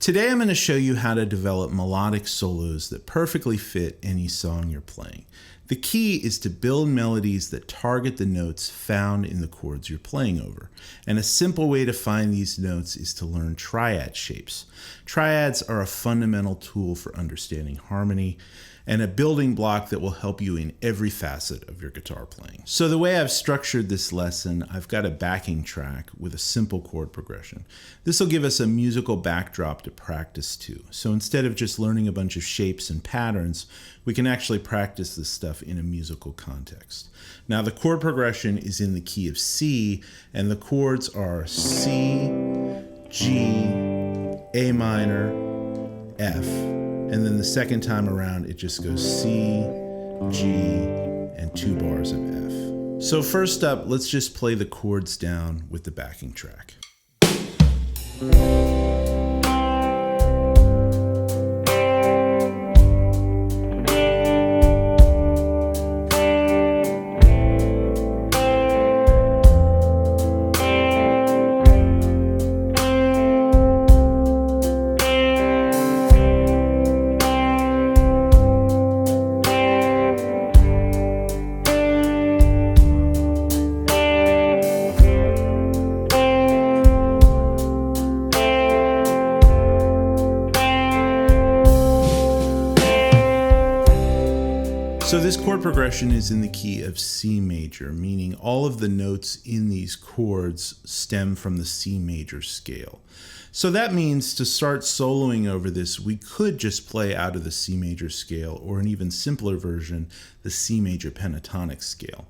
Today I'm going to show you how to develop melodic solos that perfectly fit any song you're playing. The key is to build melodies that target the notes found in the chords you're playing over. And a simple way to find these notes is to learn triad shapes. Triads are a fundamental tool for understanding harmony and a building block that will help you in every facet of your guitar playing. So the way I've structured this lesson, I've got a backing track with a simple chord progression. This will give us a musical backdrop to practice to. So instead of just learning a bunch of shapes and patterns, we can actually practice this stuff in a musical context. Now the chord progression is in the key of C, and the chords are C, G, A minor, F. And then the second time around, it just goes C, G, and 2 bars of F. So first up, let's just play the chords down with the backing track. So this chord progression is in the key of C major, meaning all of the notes in these chords stem from the C major scale. So that means to start soloing over this, we could just play out of the C major scale, or an even simpler version, the C major pentatonic scale.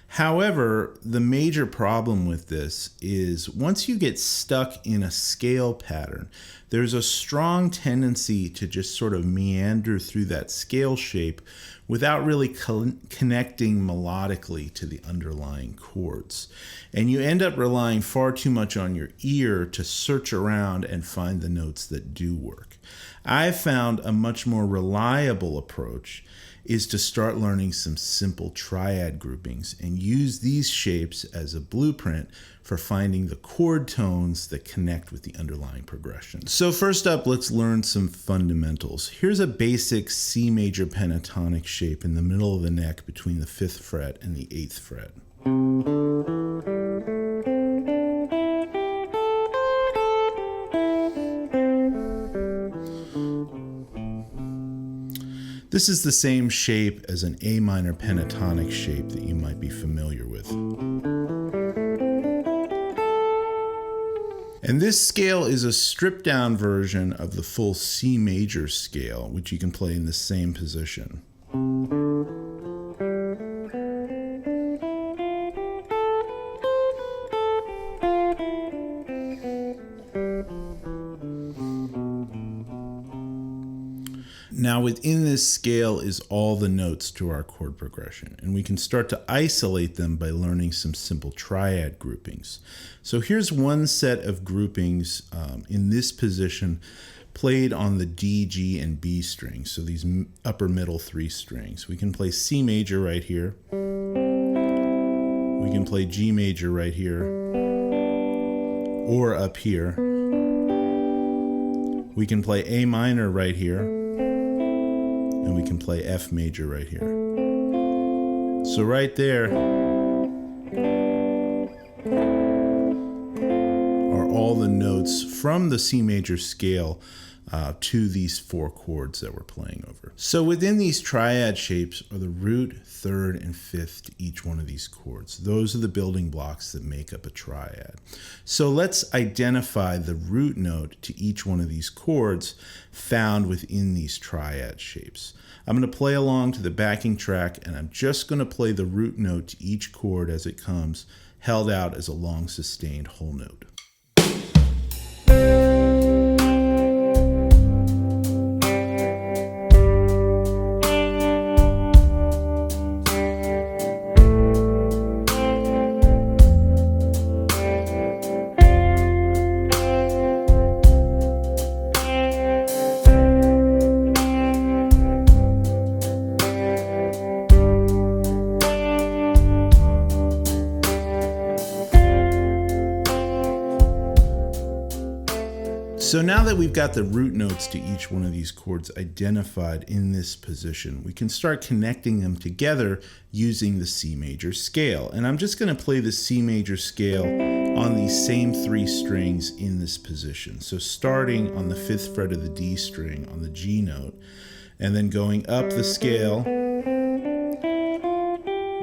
However, the major problem with this is once you get stuck in a scale pattern, there's a strong tendency to just sort of meander through that scale shape without really connecting melodically to the underlying chords. And you end up relying far too much on your ear to search around and find the notes that do work. I've found a much more reliable approach is to start learning some simple triad groupings and use these shapes as a blueprint for finding the chord tones that connect with the underlying progression. So first up, let's learn some fundamentals. Here's a basic C major pentatonic shape in the middle of the neck between the 5th fret and the 8th fret. This is the same shape as an A minor pentatonic shape that you might be familiar with. And this scale is a stripped down version of the full C major scale, which you can play in the same position. Now within this scale is all the notes to our chord progression, and we can start to isolate them by learning some simple triad groupings. So here's one set of groupings in this position played on the D, G, and B strings, so these upper middle 3 strings. We can play C major right here. We can play G major right here, or up here. We can play A minor right here. And we can play F major right here. So right there are all the notes from the C major scale to these 4 chords that we're playing over. So within these triad shapes are the root, 3rd, and 5th to each one of these chords. Those are the building blocks that make up a triad. So let's identify the root note to each one of these chords found within these triad shapes. I'm going to play along to the backing track, and I'm just going to play the root note to each chord as it comes, held out as a long sustained whole note. So now that we've got the root notes to each one of these chords identified in this position, we can start connecting them together using the C major scale. And I'm just going to play the C major scale on these same 3 strings in this position. So starting on the 5th fret of the D string on the G note, and then going up the scale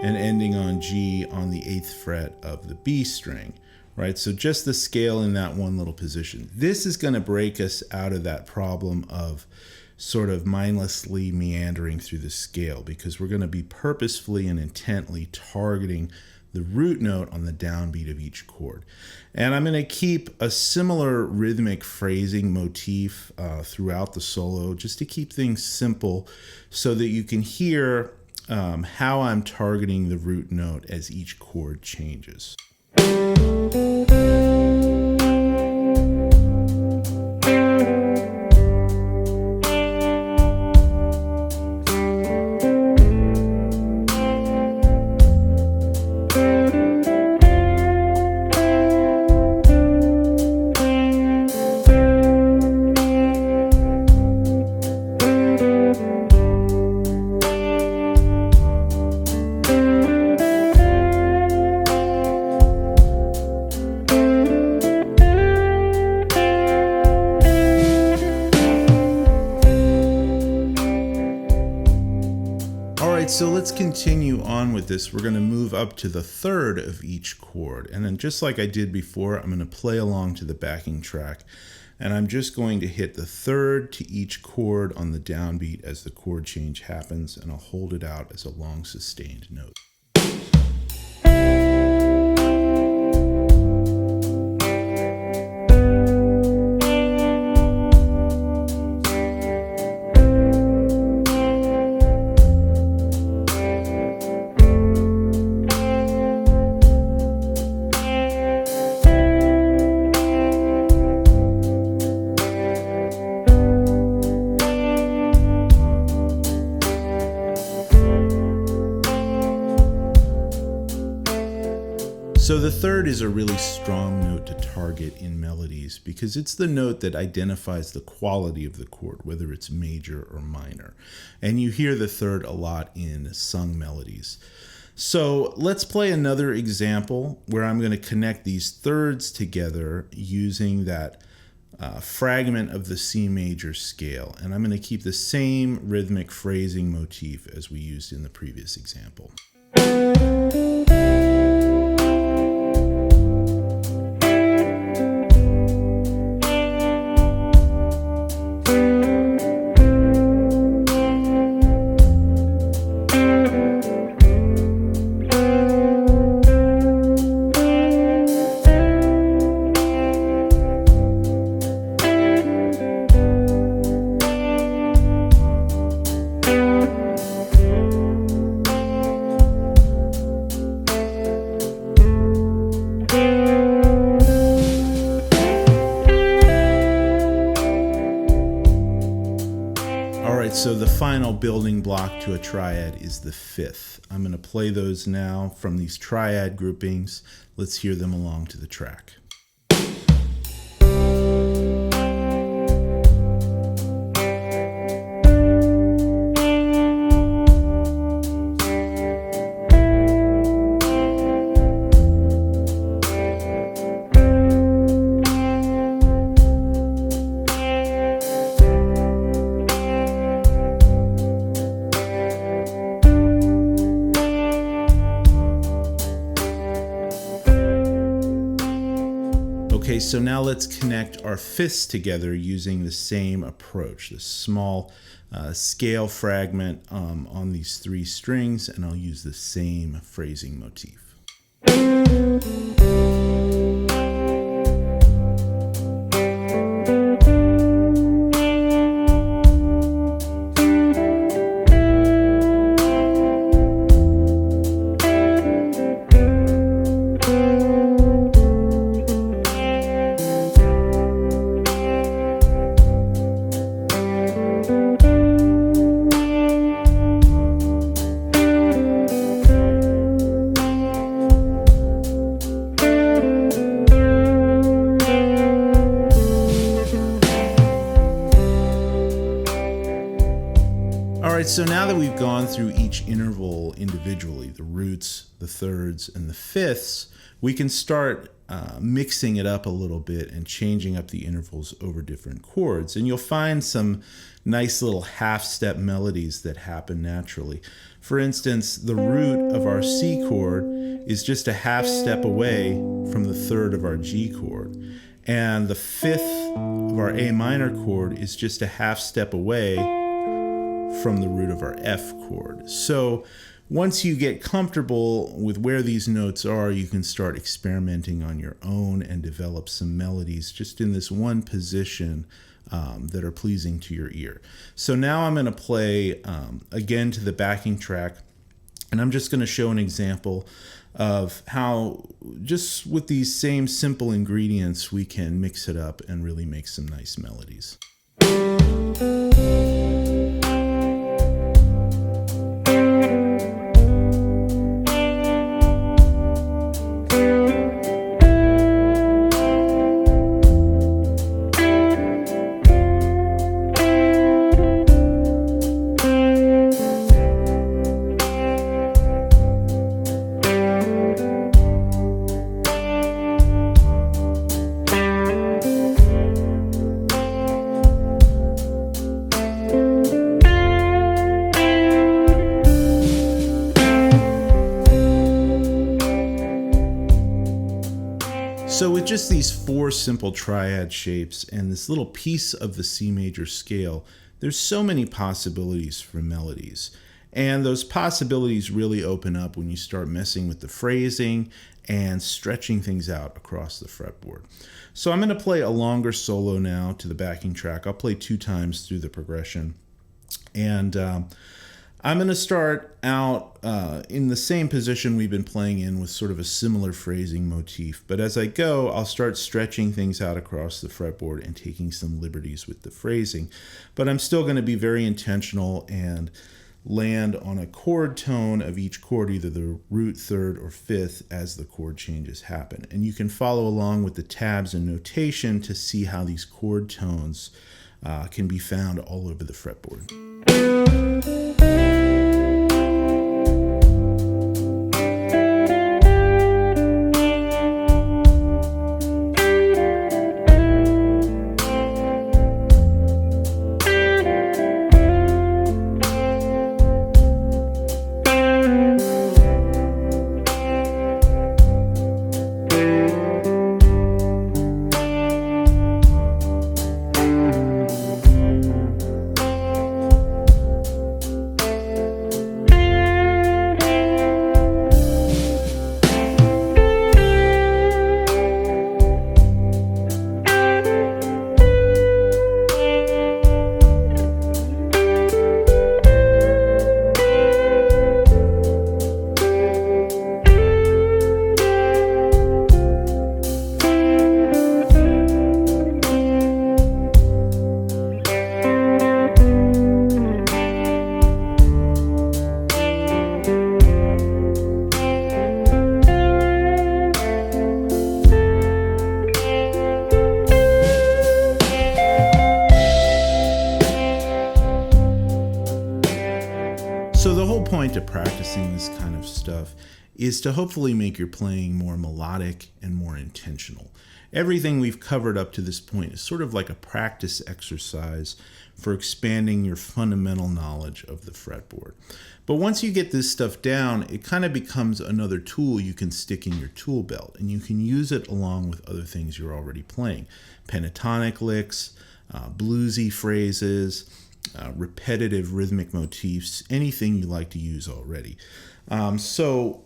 and ending on G on the 8th fret of the B string. Right, so just the scale in that one little position. This is going to break us out of that problem of sort of mindlessly meandering through the scale, because we're going to be purposefully and intently targeting the root note on the downbeat of each chord. And I'm going to keep a similar rhythmic phrasing motif throughout the solo, just to keep things simple so that you can hear how I'm targeting the root note as each chord changes. So let's continue on with this. We're going to move up to the 3rd of each chord. And then just like I did before, I'm going to play along to the backing track. And I'm just going to hit the 3rd to each chord on the downbeat as the chord change happens. And I'll hold it out as a long sustained note. So the 3rd is a really strong note to target in melodies because it's the note that identifies the quality of the chord, whether it's major or minor. And you hear the 3rd a lot in sung melodies. So let's play another example where I'm going to connect these 3rds together using that fragment of the C major scale. And I'm going to keep the same rhythmic phrasing motif as we used in the previous example. So the final building block to a triad is the 5th. I'm going to play those now from these triad groupings. Let's hear them along to the track. Okay, so now let's connect our 5ths together using the same approach, this small scale fragment on these 3 strings, and I'll use the same phrasing motif. so now that we've gone through each interval individually, the roots, the thirds, and the fifths, we can start mixing it up a little bit and changing up the intervals over different chords. And you'll find some nice little half-step melodies that happen naturally. For instance, the root of our C chord is just a half step away from the third of our G chord. And the fifth of our A minor chord is just a half step away from the root of our F chord. So once you get comfortable with where these notes are, you can start experimenting on your own and develop some melodies just in this one position that are pleasing to your ear. So now I'm going to play again to the backing track, and I'm just going to show an example of how just with these same simple ingredients we can mix it up and really make some nice melodies. So with just these four simple triad shapes and this little piece of the C major scale, there's so many possibilities for melodies. And those possibilities really open up when you start messing with the phrasing and stretching things out across the fretboard. So I'm going to play a longer solo now to the backing track. I'll play 2 times through the progression. And I'm going to start out in the same position we've been playing in with sort of a similar phrasing motif. But as I go, I'll start stretching things out across the fretboard and taking some liberties with the phrasing. But I'm still going to be very intentional and land on a chord tone of each chord, either the root, third, or fifth, as the chord changes happen. And you can follow along with the tabs and notation to see how these chord tones can be found all over the fretboard. So the whole point of practicing this kind of stuff is to hopefully make your playing more melodic and more intentional. Everything we've covered up to this point is sort of like a practice exercise for expanding your fundamental knowledge of the fretboard. But once you get this stuff down, it kind of becomes another tool you can stick in your tool belt, and you can use it along with other things you're already playing. Pentatonic licks, bluesy phrases, repetitive rhythmic motifs, anything you like to use already. So,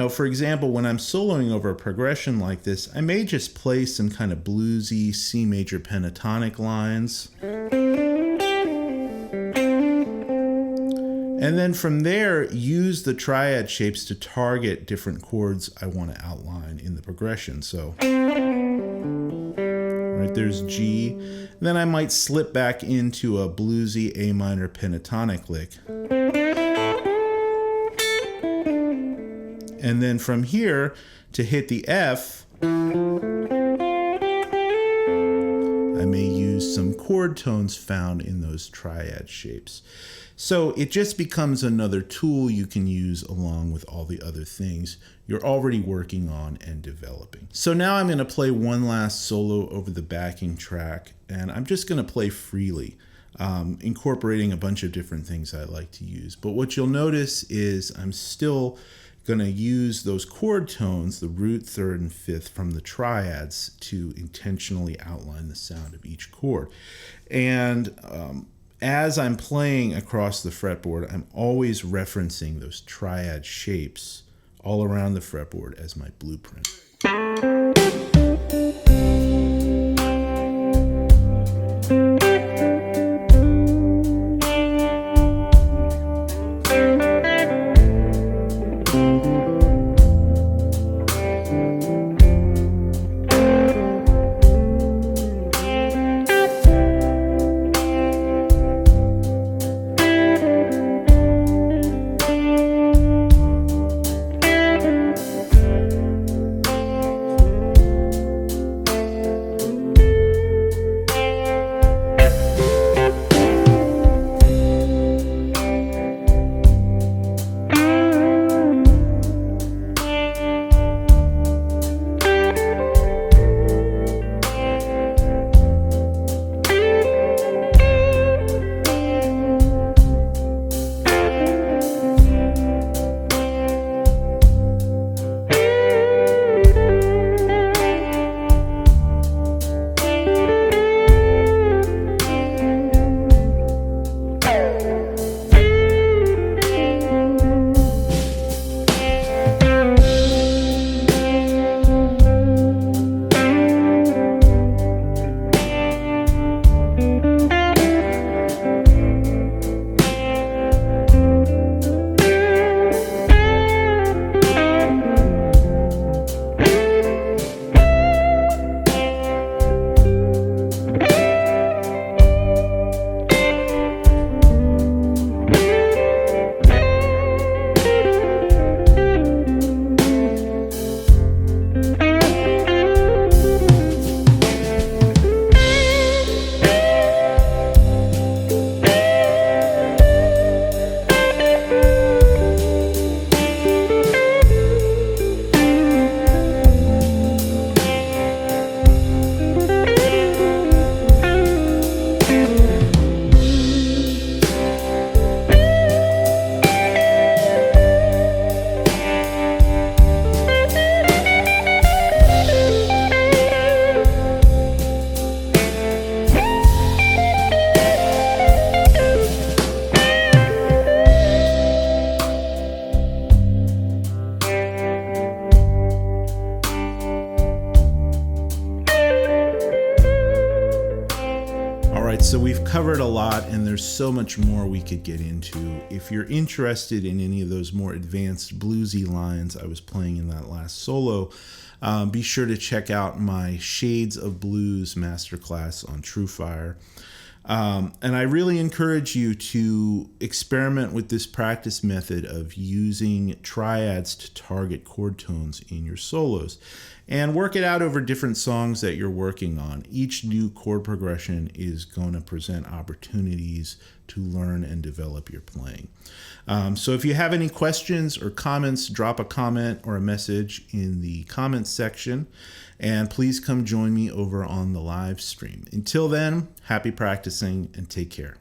for example, when I'm soloing over a progression like this, I may just play some kind of bluesy C major pentatonic lines. And then from there, use the triad shapes to target different chords I want to outline in the progression. So, right there's G. Then I might slip back into a bluesy A minor pentatonic lick. And then from here, to hit the F, I may use use some chord tones found in those triad shapes. So it just becomes another tool you can use along with all the other things you're already working on and developing. So now I'm going to play one last solo over the backing track, and I'm just going to play freely, incorporating a bunch of different things I like to use. But what you'll notice is I'm still going to use those chord tones, the root, third, and fifth from the triads, to intentionally outline the sound of each chord. And as I'm playing across the fretboard, I'm always referencing those triad shapes all around the fretboard as my blueprint. So we've covered a lot, and there's so much more we could get into. If you're interested in any of those more advanced bluesy lines I was playing in that last solo, be sure to check out my Shades of Blues masterclass on TrueFire. And I really encourage you to experiment with this practice method of using triads to target chord tones in your solos, and work it out over different songs that you're working on. Each new chord progression is going to present opportunities to learn and develop your playing. So if you have any questions or comments, drop a comment or a message in the comments section, and please come join me over on the live stream. Until then, happy practicing and take care.